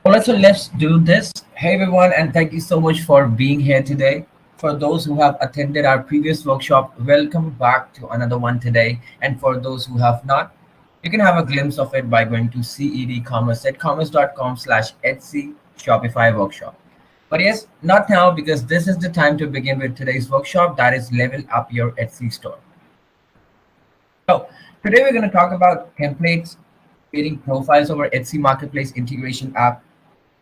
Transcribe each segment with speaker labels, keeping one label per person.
Speaker 1: Alright, so let's do this. Hey everyone, and thank you so much for being here today. For those who have attended our previous workshop, welcome back to another one today. And for those who have not, you can have a glimpse of it by going to CedCommerce.com/Etsy Shopify workshop. But yes, not now because this is the time to begin with today's workshop that is level up your Etsy store. So today we're going to talk about templates, creating profiles over Etsy Marketplace integration app.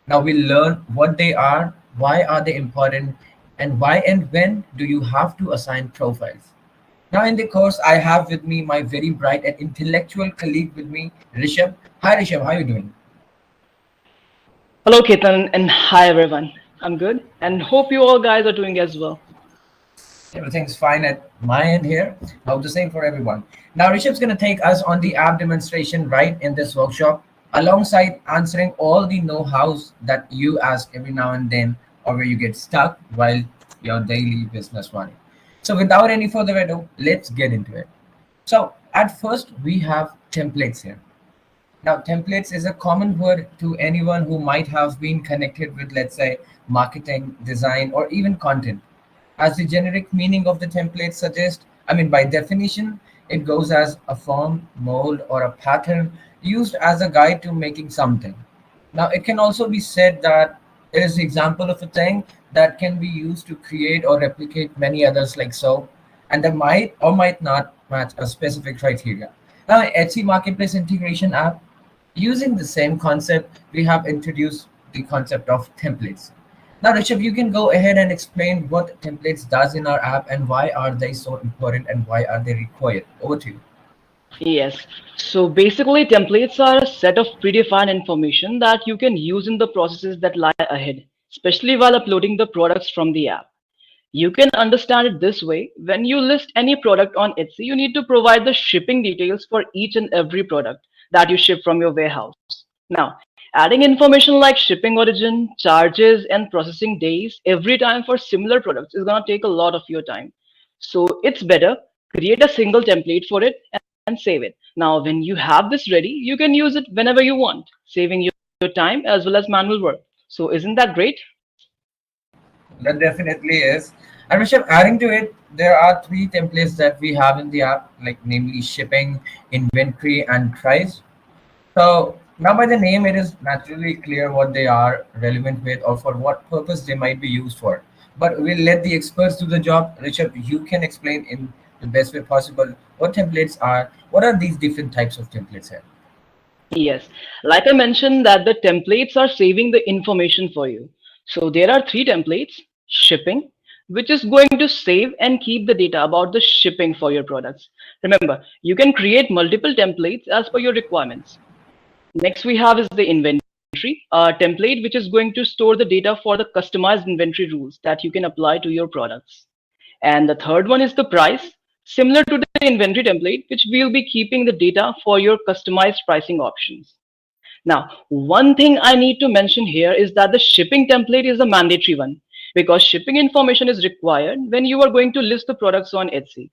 Speaker 1: Now we'll learn what they are, why are they important, and why and when do you have to assign profiles. Now in the course, I have with me my very bright and intellectual colleague with me, Rishabh. Hi Rishabh, how are you doing?
Speaker 2: Hello, Ketan, and hi, everyone. I'm good, and hope you all guys are doing as well.
Speaker 1: Everything's fine at my end here. Hope the same for everyone. Now Rishabh's going to take us on the app demonstration right in this workshop, alongside answering all the know-hows that you ask every now and then, or where you get stuck while your daily business running. So without any further ado, let's get into it. So at first, we have templates here. Now, templates is a common word to anyone who might have been connected with, let's say, marketing, design, or even content. As the generic meaning of the template suggests, by definition, it goes as a form, mold, or a pattern used as a guide to making something. Now, it can also be said that it is the example of a thing that can be used to create or replicate many others like so, and that might or might not match a specific criteria. Now, Etsy Marketplace integration app, using the same concept, we have introduced the concept of templates. Now, Rishabh, you can go ahead and explain what templates does in our app and why are they so important and why are they required. Over to you.
Speaker 2: Yes, so basically, templates are a set of predefined information that you can use in the processes that lie ahead, especially while uploading the products from the app. You can understand it this way: when you list any product on Etsy, you need to provide the shipping details for each and every product that you ship from your warehouse. Now, adding information like shipping origin, charges, and processing days every time for similar products is going to take a lot of your time. So it's better create a single template for it and save it. Now, when you have this ready, you can use it whenever you want, saving your time as well as manual work. So isn't that great?
Speaker 1: That definitely is. And Rishabh, adding to it, there are three templates that we have in the app, like namely shipping, inventory, and price. So now by the name, it is naturally clear what they are relevant with or for what purpose they might be used for. But we'll let the experts do the job. Rishabh, you can explain in the best way possible what templates are. What are these different types of templates here?
Speaker 2: Yes, like I mentioned that the templates are saving the information for you. So there are three templates: shipping, which is going to save and keep the data about the shipping for your products. Remember, you can create multiple templates as per your requirements. Next we have is the inventory, a template which is going to store the data for the customized inventory rules that you can apply to your products. And the third one is the price, similar to the inventory template, which will be keeping the data for your customized pricing options. Now, one thing I need to mention here is that the shipping template is a mandatory one because shipping information is required when you are going to list the products on Etsy.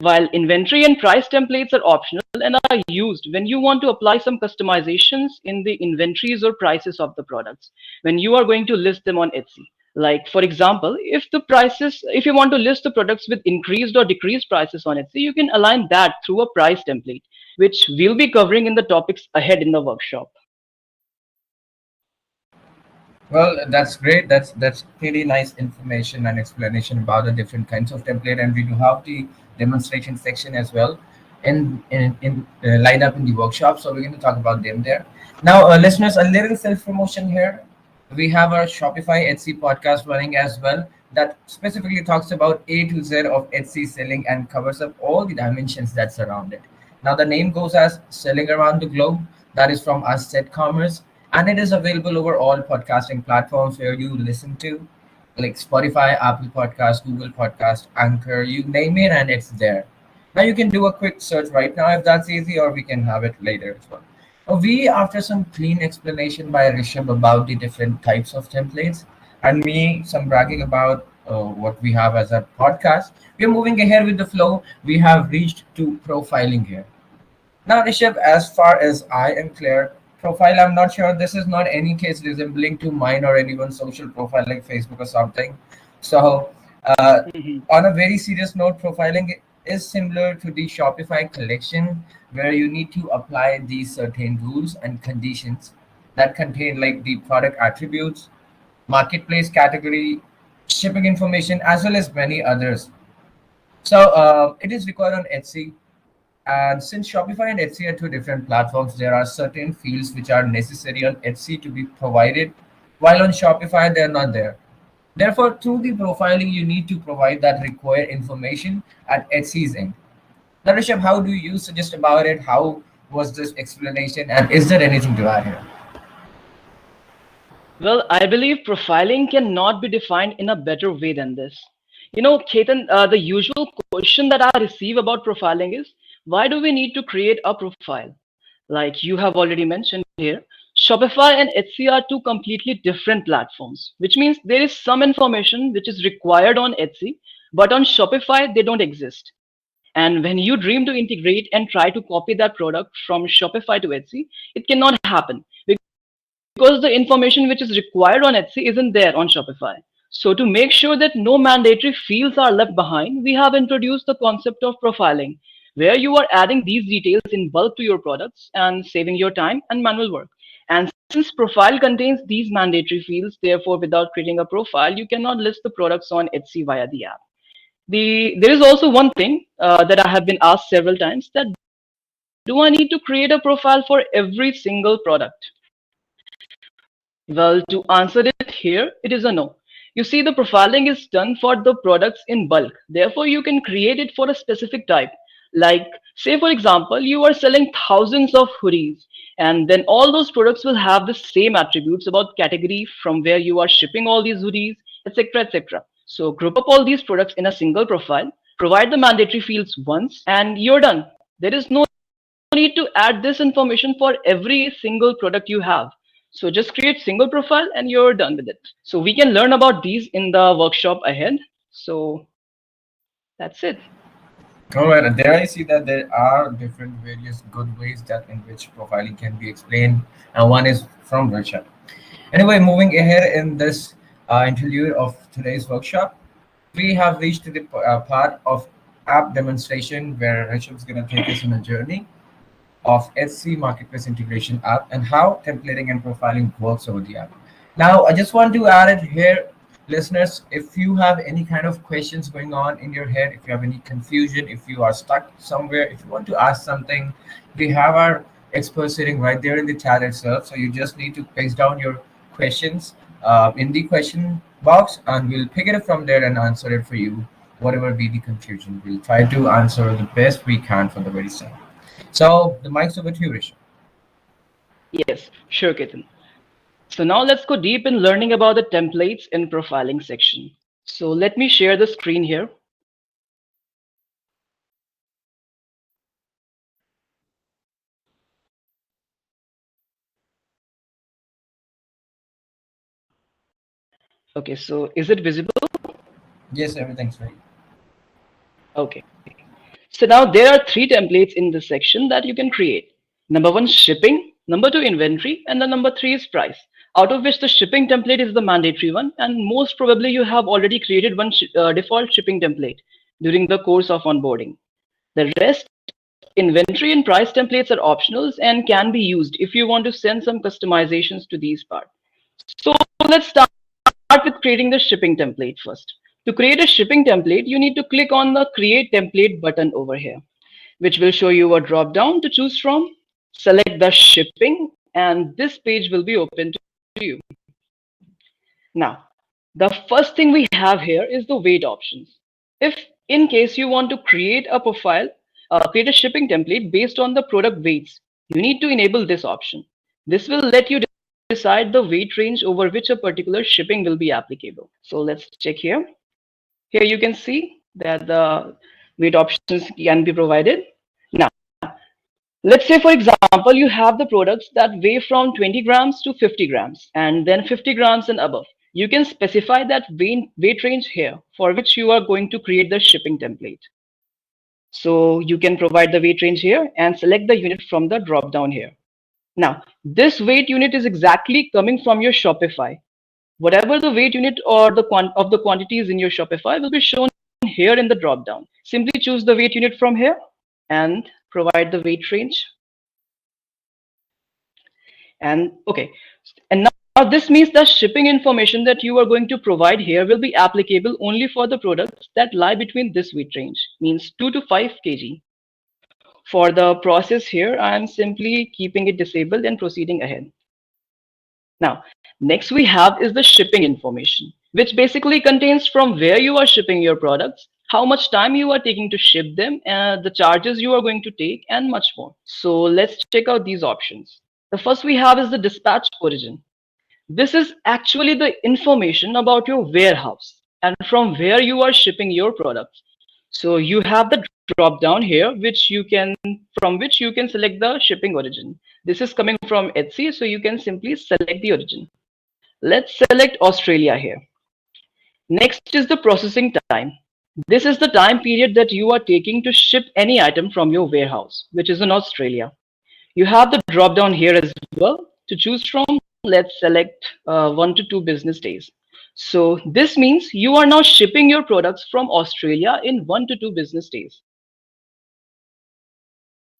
Speaker 2: While inventory and price templates are optional and are used when you want to apply some customizations in the inventories or prices of the products when you are going to list them on Etsy. Like for example, if you want to list the products with increased or decreased prices on Etsy, you can align that through a price template, which we'll be covering in the topics ahead in the workshop.
Speaker 1: Well, that's great. That's pretty nice information and explanation about the different kinds of template, and we do have the demonstration section as well, in lined up in the workshop. So we're going to talk about them there. Now, listeners, a little self promotion here. We have our Shopify Etsy podcast running as well that specifically talks about A to Z of Etsy selling and covers up all the dimensions that surround it. Now, the name goes as Selling Around the Globe. That is from us, CedCommerce, and it is available over all podcasting platforms where you listen to, like Spotify, Apple Podcast, Google Podcast, Anchor, you name it, and it's there. Now you can do a quick search right now if that's easy, or we can have it later as well. After some clean explanation by Rishabh about the different types of templates, and me some bragging about what we have as a podcast, we are moving ahead with the flow. We have reached to profiling here. Now, Rishabh, as far as I am clear, profile, I'm not sure. This is not any case resembling to mine or anyone's social profile like Facebook or something. So, uh,
Speaker 2: Mhm.
Speaker 1: on a very serious note, profiling is similar to the Shopify collection, where you need to apply these certain rules and conditions that contain like the product attributes, marketplace category, shipping information, as well as many others. So, it is required on Etsy, and since Shopify and Etsy are two different platforms, there are certain fields which are necessary on Etsy to be provided, while on Shopify they're not there. Therefore, through the profiling, you need to provide that required information at Etsy's end. Now, Rishabh, how do you suggest about it? How was this explanation, and is there anything to add here?
Speaker 2: Well, I believe profiling cannot be defined in a better way than this. Ketan, the usual question that I receive about profiling is, why do we need to create a profile? Like you have already mentioned here, Shopify and Etsy are two completely different platforms, which means there is some information which is required on Etsy, but on Shopify, they don't exist. And when you dream to integrate and try to copy that product from Shopify to Etsy, it cannot happen because the information which is required on Etsy isn't there on Shopify. So to make sure that no mandatory fields are left behind, we have introduced the concept of profiling, where you are adding these details in bulk to your products and saving your time and manual work. And since profile contains these mandatory fields, therefore without creating a profile, you cannot list the products on Etsy via the app. There is also one thing that I have been asked several times, that do I need to create a profile for every single product? Well, to answer it here, it is a no. You see, the profiling is done for the products in bulk. Therefore, you can create it for a specific type. Like, say, for example, you are selling thousands of hoodies, and then all those products will have the same attributes about category from where you are shipping all these hoodies, etc., etc. So, group up all these products in a single profile, provide the mandatory fields once, and you're done. There is no need to add this information for every single product you have. So just create single profile and you're done with it. So we can learn about these in the workshop ahead. So that's it.
Speaker 1: All right, and there I see that there are different various good ways that in which profiling can be explained, and one is from Rishabh. Anyway, moving ahead in this interlude of today's workshop, we have reached to the part of app demonstration where Rishabh is going to take us on a journey of Etsy Marketplace Integration app and how templating and profiling works over the app. Now, I just want to add it here, listeners, if you have any kind of questions going on in your head, if you have any confusion, if you are stuck somewhere, if you want to ask something, we have our experts sitting right there in the chat itself. So you just need to place down your questions in the question box and we'll pick it up from there and answer it for you, whatever be the confusion. We'll try to answer the best we can for the very same. So the mic's over to you, Rishabh.
Speaker 2: Yes, sure, Ketan. So now let's go deep in learning about the templates and profiling section. So let me share the screen here. Okay, so is it visible?
Speaker 1: Yes, everything's right.
Speaker 2: Okay. So now there are three templates in this section that you can create. Number one, shipping. Number two, inventory. And the number three is price. Out of which the shipping template is the mandatory one. And most probably you have already created one default shipping template during the course of onboarding. The rest, inventory and price templates are optionals and can be used if you want to send some customizations to these parts. So let's start with creating the shipping template first. To create a shipping template, you need to click on the create template button over here, which will show you a drop down to choose from. Select the shipping and this page will be open to you. Now, the first thing we have here is the weight options. If in case you want to create a profile, create a shipping template based on the product weights, you need to enable this option. This will let you decide the weight range over which a particular shipping will be applicable. So let's check here. Here you can see that the weight options can be provided. Now, let's say, for example, you have the products that weigh from 20 grams to 50 grams and then 50 grams and above. You can specify that weight range here for which you are going to create the shipping template. So you can provide the weight range here and select the unit from the drop down here. Now, this weight unit is exactly coming from your Shopify. Whatever the weight unit or the of the quantities in your Shopify will be shown here in the drop down. Simply choose the weight unit from here and provide the weight range. And okay, and now this means the shipping information that you are going to provide here will be applicable only for the products that lie between this weight range, means 2 to 5 kg. For the process here, I am simply keeping it disabled and proceeding ahead. Now, next we have is the shipping information, which basically contains from where you are shipping your products, how much time you are taking to ship them, the charges you are going to take, and much more. So let's check out these options. The first we have is the dispatch origin. This is actually the information about your warehouse and from where you are shipping your products. So you have the drop down here, from which you can select the shipping origin. This is coming from Etsy, so you can simply select the origin. Let's select Australia here. Next is the processing time. This is the time period that you are taking to ship any item from your warehouse, which is in Australia. You have the drop down here as well to choose from. Let's select 1 to 2 business days. So this means you are now shipping your products from Australia in 1 to 2 business days.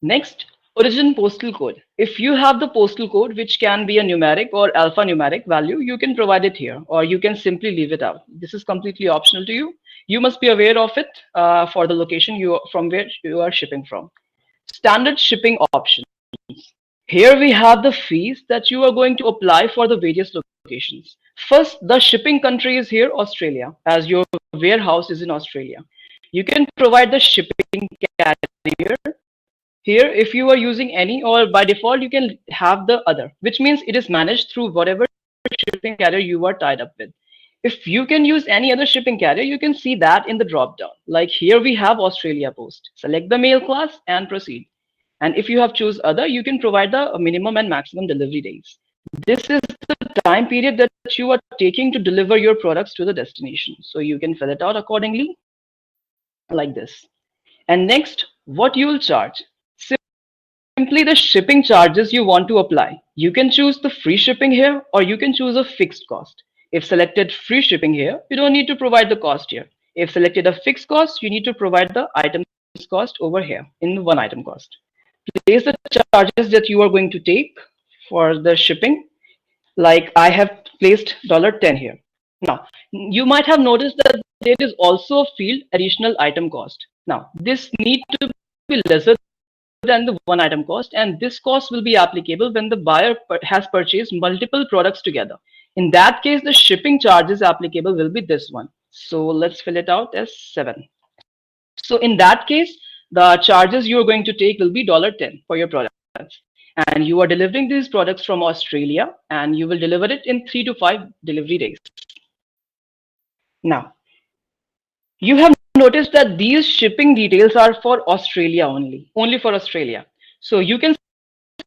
Speaker 2: Next, origin postal code. If you have the postal code, which can be a numeric or alphanumeric value, you can provide it here, or you can simply leave it out. This is completely optional to you. You must be aware of it for the location from where you are shipping from. Standard shipping options. Here we have the fees that you are going to apply for the various locations. First, the shipping country is here, Australia, as your warehouse is in Australia. You can provide the shipping carrier here if you are using any, or by default you can have the other, which means it is managed through whatever shipping carrier you are tied up with. If you can use any other shipping carrier, you can see that in the drop down. Like here we have Australia Post. Select the mail class and proceed. And if you have choose other, you can provide the minimum and maximum delivery days. This is the time period that you are taking to deliver your products to the destination. So you can fill it out accordingly like this. And next, what you will charge. Simply the shipping charges you want to apply. You can choose the free shipping here, or you can choose a fixed cost. If selected free shipping here, you don't need to provide the cost here. If selected a fixed cost, you need to provide the items cost over here in one item cost. Place the charges that you are going to take for the shipping. Like I have placed $10 here. Now, you might have noticed that there is also a field additional item cost. Now, this need to be lesser than the one item cost, and this cost will be applicable when the buyer has purchased multiple products together. In that case, the shipping charges applicable will be this one. So let's fill it out as 7. So in that case, the charges you are going to take will be $10 for your products. And you are delivering these products from Australia, and you will deliver it in 3 to 5 delivery days. Now, you have noticed that these shipping details are for Australia only for Australia. So you can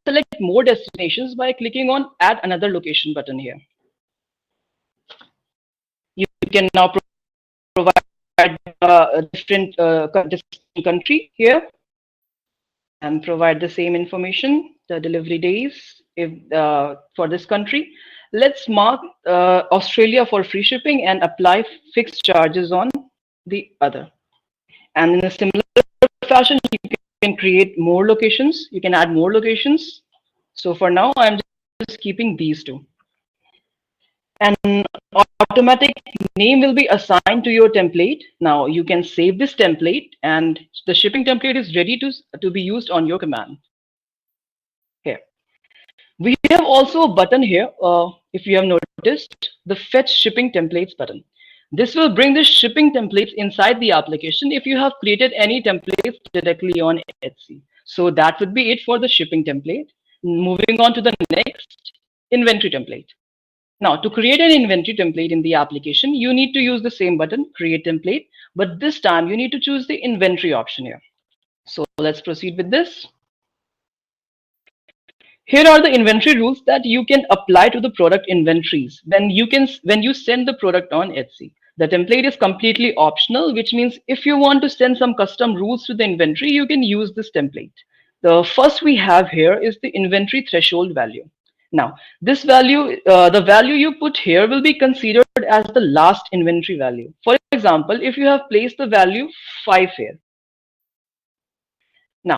Speaker 2: select more destinations by clicking on add another location button here. You can now provide a different country here and provide the same information, the delivery days for this country. Let's mark Australia for free shipping and apply fixed charges on the other. And in a similar fashion, you can create more locations. You can add more locations. So for now, I'm just keeping these two. An automatic name will be assigned to your template. Now you can save this template, and the shipping template is ready to be used on your command. Here, we have also a button here. If you have noticed, the fetch shipping templates button. This will bring the shipping templates inside the application if you have created any templates directly on Etsy. So that would be it for the shipping template. Moving on to the next, inventory template. Now, to create an inventory template in the application, you need to use the same button, create template, but this time you need to choose the inventory option here. So let's proceed with this. Here are the inventory rules that you can apply to the product inventories when you send the product on Etsy. The template is completely optional, which means if you want to send some custom rules to the inventory, you can use this template. The first we have here is the inventory threshold value. Now, this value, the value you put here will be considered as the last inventory value. For example, if you have placed the value 5 here. Now,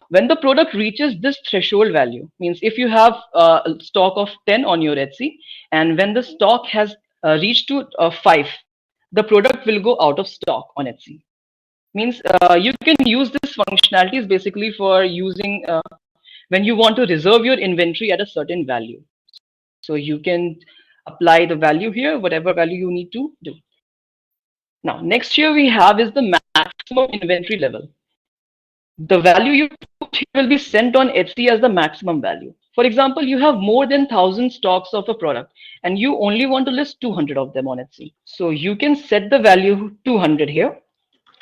Speaker 2: when the product reaches this threshold value, means if you have a stock of 10 on your Etsy, and when the stock has reached to 5, the product will go out of stock on Etsy. Means you can use this functionality is basically for using when you want to reserve your inventory at a certain value. So you can apply the value here, whatever value you need to do. Now, next here we have is the maximum inventory level. The value you put here will be sent on Etsy as the maximum value. For example, you have more than 1,000 stocks of a product and you only want to list 200 of them on Etsy. So you can set the value 200 here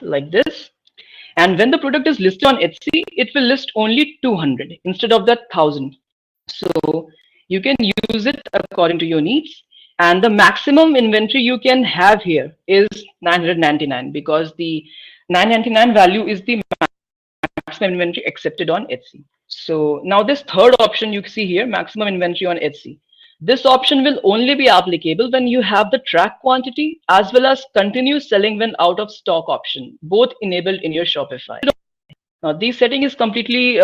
Speaker 2: like this. And when the product is listed on Etsy, it will list only 200 instead of that 1,000. So you can use it according to your needs. And the maximum inventory you can have here is 999 because the 999 value is the maximum inventory accepted on Etsy. So now this third option you see here, maximum inventory on Etsy. This option will only be applicable when you have the track quantity as well as continue selling when out of stock option, both enabled in your Shopify. Now this setting is completely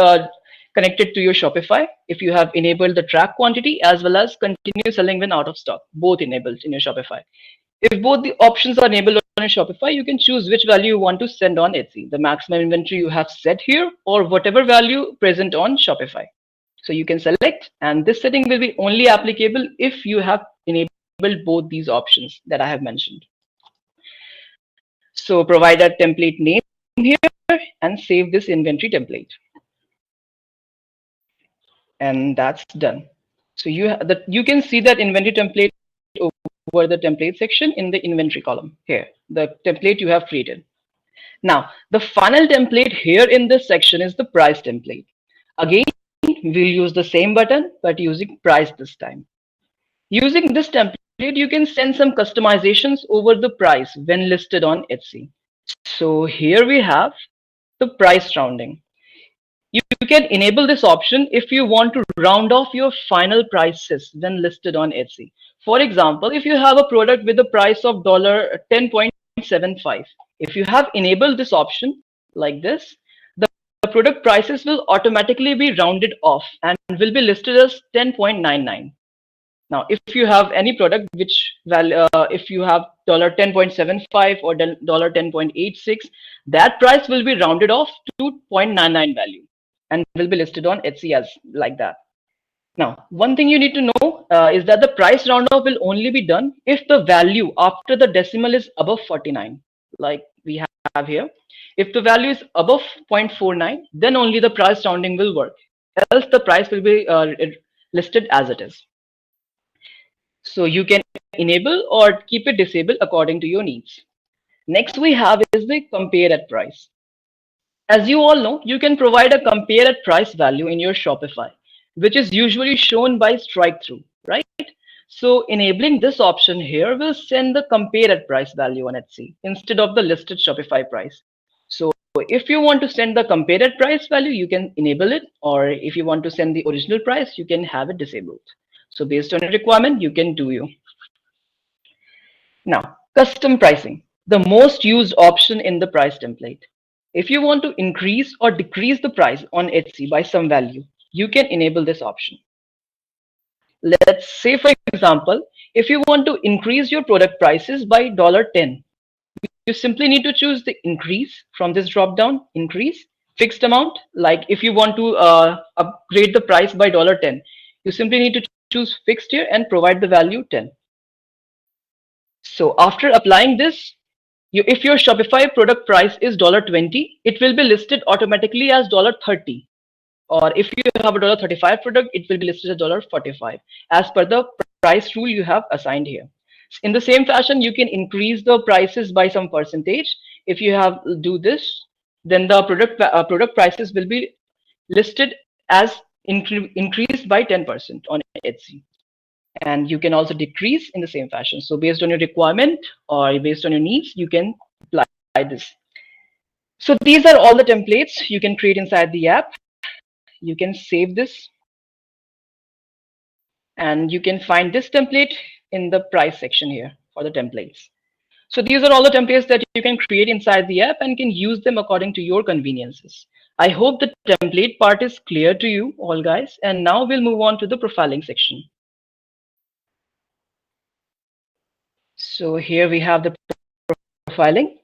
Speaker 2: connected to your Shopify. If you have enabled the track quantity as well as continue selling when out of stock, both enabled in your Shopify. If both the options are enabled on your Shopify, you can choose which value you want to send on Etsy, the maximum inventory you have set here or whatever value present on Shopify. So you can select, and this setting will be only applicable if you have enabled both these options that I have mentioned. So provide a template name here and save this inventory template. And that's done. So you can see that inventory template over the template section in the inventory column here, the template you have created. Now, the final template here in this section is the price template. Again, we'll use the same button, but using price this time. Using this template, you can send some customizations over the price when listed on Etsy. So here we have the price rounding. You can enable this option if you want to round off your final prices when listed on Etsy. For example, if you have a product with a price of $10.75, if you have enabled this option like this, the product prices will automatically be rounded off and will be listed as 10.99. Now, if you have any product which if you have $10.75 or $10.86, that price will be rounded off to 0.99 value and will be listed on Etsy as like that. Now, one thing you need to know is that the price roundoff will only be done if the value after the decimal is above 49, like we have here. If the value is above 0.49, then only the price rounding will work. Else the price will be listed as it is. So you can enable or keep it disabled according to your needs. Next we have is the compare at price. As you all know, you can provide a compare at price value in your Shopify, which is usually shown by strike through, right? So enabling this option here will send the compare at price value on Etsy instead of the listed Shopify price. So if you want to send the compare at price value, you can enable it, or if you want to send the original price, you can have it disabled. So based on your requirement, you can do you. Now, custom pricing, the most used option in the price template. If you want to increase or decrease the price on Etsy by some value, you can enable this option. Let's say, for example, if you want to increase your product prices by $10, you simply need to choose the increase from this drop down, increase, fixed amount. Like if you want to upgrade the price by $10, you simply need to choose fixed here and provide the value 10. So after applying this, if your Shopify product price is $20, it will be listed automatically as $30. Or if you have a $35 product, it will be listed as $45 as per the price rule you have assigned here. In the same fashion, you can increase the prices by some percentage. If you have do this, then the product prices will be listed as increased by 10% on Etsy. And you can also decrease in the same fashion. So based on your requirement or based on your needs, you can apply this. So these are all the templates you can create inside the app. you can save this, and you can find this template in the price section here for the templates. So these are all the templates that you can create inside the app and can use them according to your conveniences. I hope the template part is clear to you all, guys. And now we'll move on to the profiling section. So here we have the profiling.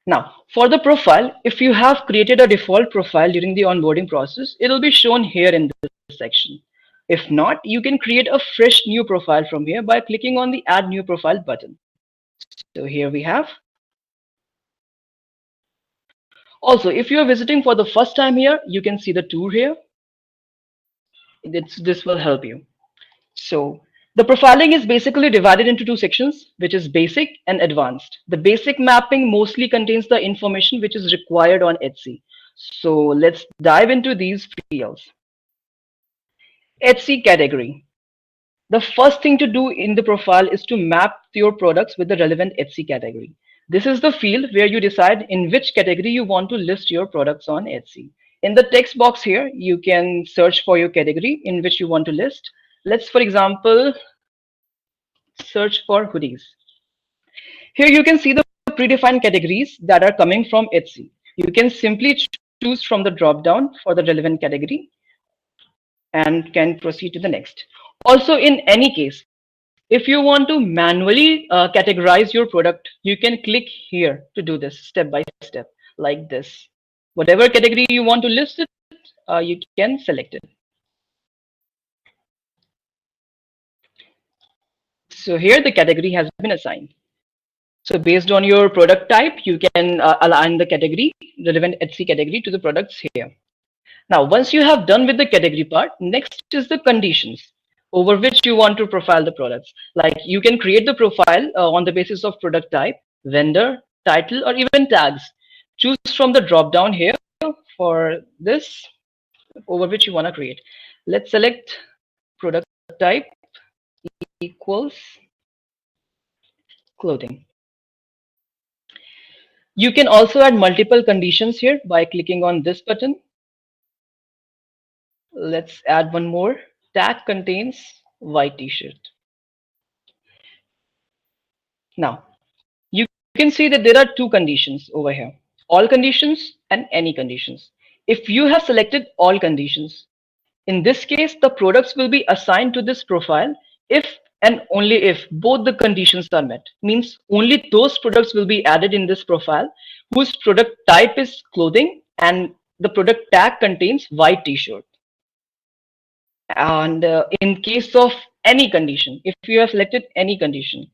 Speaker 2: Now, for the profile, if you have created a default profile during the onboarding process, it'll be shown here in this section. If not, you can create a fresh new profile from here by clicking on the Add New Profile button. So here we have. Also, if you are visiting for the first time here, you can see the tour here. This will help you. So the profiling is basically divided into two sections, which is basic and advanced. The basic mapping mostly contains the information which is required on Etsy. So let's dive into these fields. Etsy category. The first thing to do in the profile is to map your products with the relevant Etsy category. This is the field where you decide in which category you want to list your products on Etsy. In the text box here, you can search for your category in which you want to list. Let's, for example, search for hoodies. Here you can see the predefined categories that are coming from Etsy. You can simply choose from the drop down for the relevant category and can proceed to the next. Also, in any case, if you want to manually categorize your product, you can click here to do this step by step like this. Whatever category you want to list it, you can select it. So here the category has been assigned. So based on your product type, you can align the category, relevant Etsy category to the products here. Now, once you have done with the category part, next is the conditions over which you want to profile the products. Like you can create the profile on the basis of product type, vendor, title, or even tags. Choose from the drop down here for this over which you want to create. Let's select product type equals clothing. You can also add multiple conditions here by clicking on this button. Let's add one more. Tag contains white t-shirt. Now, you can see that there are two conditions over here, all conditions and any conditions. If you have selected all conditions, in this case, the products will be assigned to this profile if and only if both the conditions are met. Means only those products will be added in this profile whose product type is clothing and the product tag contains white t-shirt. And in case of any condition, if you have selected any condition,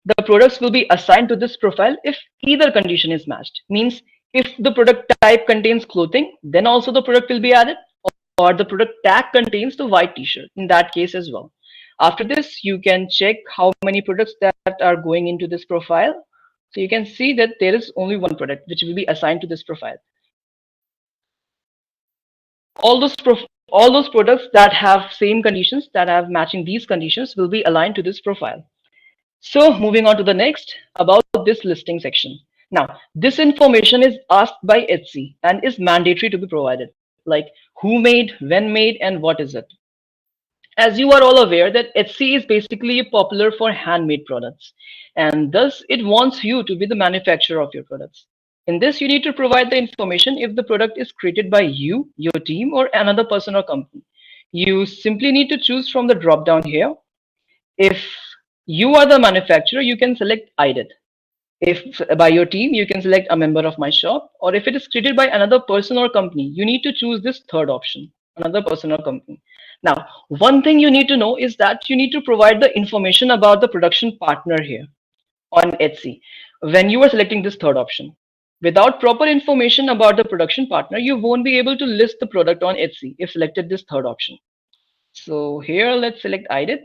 Speaker 2: the products will be assigned to this profile if either condition is matched. Means if the product type contains clothing, then also the product will be added, or the product tag contains the white t-shirt in that case as well. After this, you can check how many products that are going into this profile. So you can see that there is only one product which will be assigned to this profile. All those products that have same conditions, that have matching these conditions, will be aligned to this profile. So moving on to the next, about this listing section. Now, this information is asked by Etsy and is mandatory to be provided, like who made, when made, and what is it. As you are all aware that Etsy is basically popular for handmade products, and thus it wants you to be the manufacturer of your products. In this, you need to provide the information if the product is created by you, your team, or another person or company. You simply need to choose from the drop down here. If you are the manufacturer, you can select I did. If by your team, you can select a member of my shop, or if it is created by another person or company, you need to choose this third option, another person or company. Now, one thing you need to know is that you need to provide the information about the production partner here on Etsy when you are selecting this third option. Without proper information about the production partner, you won't be able to list the product on Etsy if selected this third option. So here, let's select I did.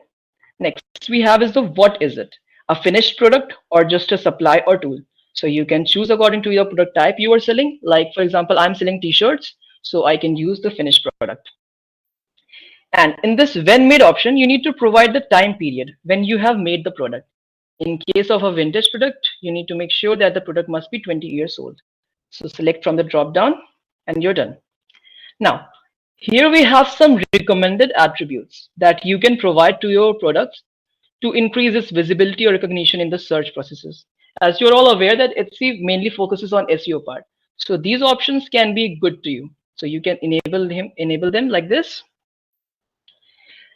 Speaker 2: Next we have is the what is it? A finished product or just a supply or tool? So you can choose according to your product type you are selling. Like for example, I'm selling t-shirts, so I can use the finished product. And in this when made option, you need to provide the time period when you have made the product. In case of a vintage product, you need to make sure that the product must be 20 years old. So select from the drop down and you're done. Now, Here we have some recommended attributes that you can provide to your products to increase its visibility or recognition in the search processes. As you're all aware that Etsy mainly focuses on SEO part. So these options can be good to you. So you can enable them like this.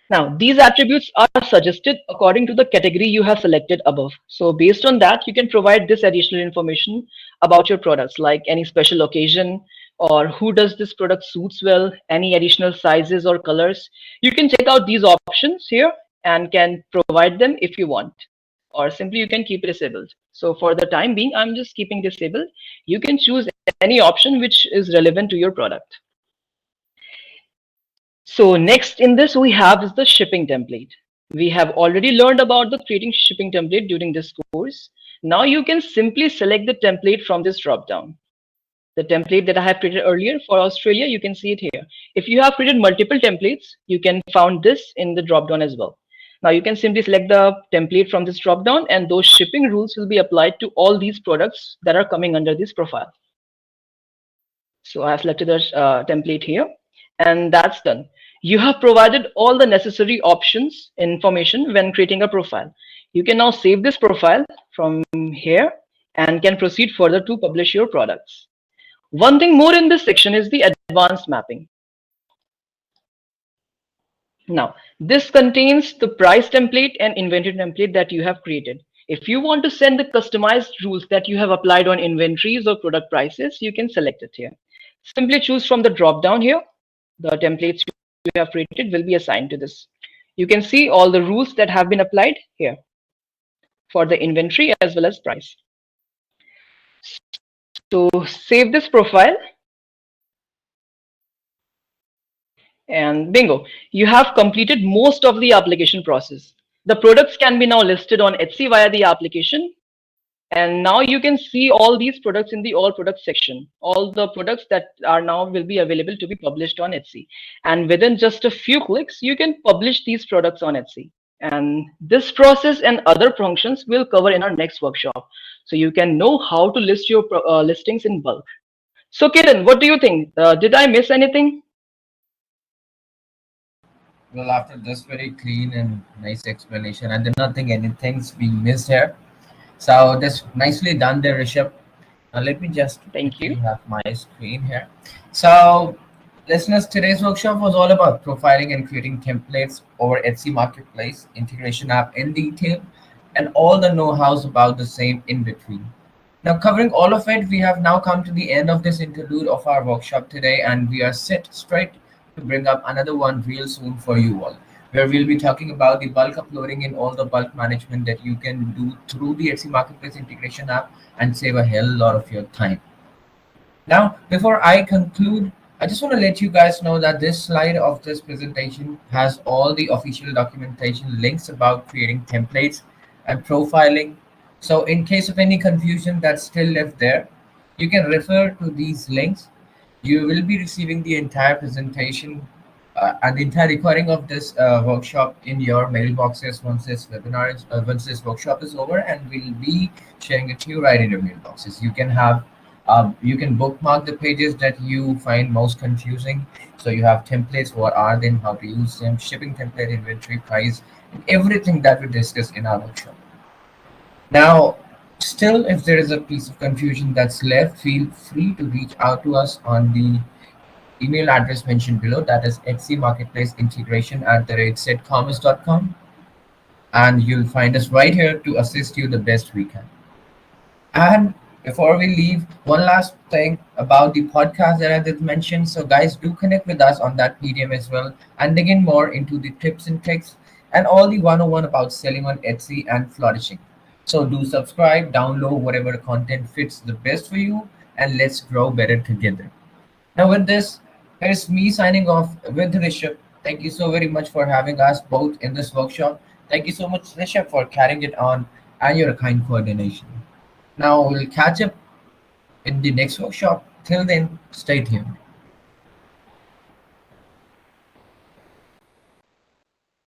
Speaker 2: Now, these attributes are suggested according to the category you have selected above. So based on that, you can provide this additional information about your products, like any special occasion or who does this product suits well, any additional sizes or colors. You can check out these options here and can provide them if you want, or simply you can keep it disabled. So for the time being, I'm just keeping disabled. You can choose any option which is relevant to your product. So next in this we have is the shipping template. We have already learned about the creating shipping template during this course. Now you can simply select the template from this drop down. The template that I have created earlier for Australia, you can see it here. If you have created multiple templates, you can found this in the drop down as well. Now you can simply select the template from this drop down and those shipping rules will be applied to all these products that are coming under this profile. So I have selected the template here and that's done. You have provided all the necessary options, information when creating a profile. You can now save this profile from here and can proceed further to publish your products. One thing more in this section is the advanced mapping. Now, this contains the price template and inventory template that you have created. If you want to send the customized rules that you have applied on inventories or product prices, you can select it here. Simply choose from the drop down here. The templates you have created will be assigned to this. You can see all the rules that have been applied here for the inventory as well as price. So save this profile. And bingo, you have completed most of the application process. The products can be now listed on Etsy via the application. And now you can see all these products in the all products section. All the products that are now will be available to be published on Etsy. And within just a few clicks, you can publish these products on Etsy. And this process and other functions we'll cover in our next workshop. So you can know how to list your listings in bulk. So Kiran, what do you think? Did I miss anything?
Speaker 1: Well, after this very clean and nice explanation, I did not think anything's being missed here. So that's nicely done there, Rishabh. Let me just
Speaker 2: Thank
Speaker 1: quickly
Speaker 2: you.
Speaker 1: have my screen here. So, listeners, today's workshop was all about profiling and creating templates over Etsy Marketplace integration app in detail and all the know-hows about the same in between. Now, covering all of it, we have now come to the end of this interlude of our workshop today, and we are set straight to bring up another one real soon for you all, where we'll be talking about the bulk uploading and all the bulk management that you can do through the Etsy Marketplace integration app and save a hell lot of your time. Now, before I conclude, I just want to let you guys know that this slide of this presentation has all the official documentation links about creating templates and profiling. So in case of any confusion that's still left there, you can refer to these links. You will be receiving the entire presentation and the entire recording of this workshop in your mailboxes once this webinar is, once this workshop is over, and we'll be sharing it to you right in your mailboxes. You can bookmark the pages that you find most confusing. So you have templates, what are them, how to use them, shipping template, inventory, price, and everything that we discussed in our workshop. Now, still, if there is a piece of confusion that's left, feel free to reach out to us on the email address mentioned below, that is Etsy Marketplace Integration @CedCommerce.com, and you'll find us right here to assist you the best we can. And before we leave, one last thing about the podcast that I did mention. So, guys, do connect with us on that medium as well and dig in more into the tips and tricks and all the 101 about selling on Etsy and flourishing. So, do subscribe, download whatever content fits the best for you, and let's grow better together. Now, with this, here's me signing off with Rishabh. Thank you so very much for having us both in this workshop. Thank you so much, Rishabh, for carrying it on and your kind coordination. Now, we'll catch up in the next workshop. Till then, stay tuned.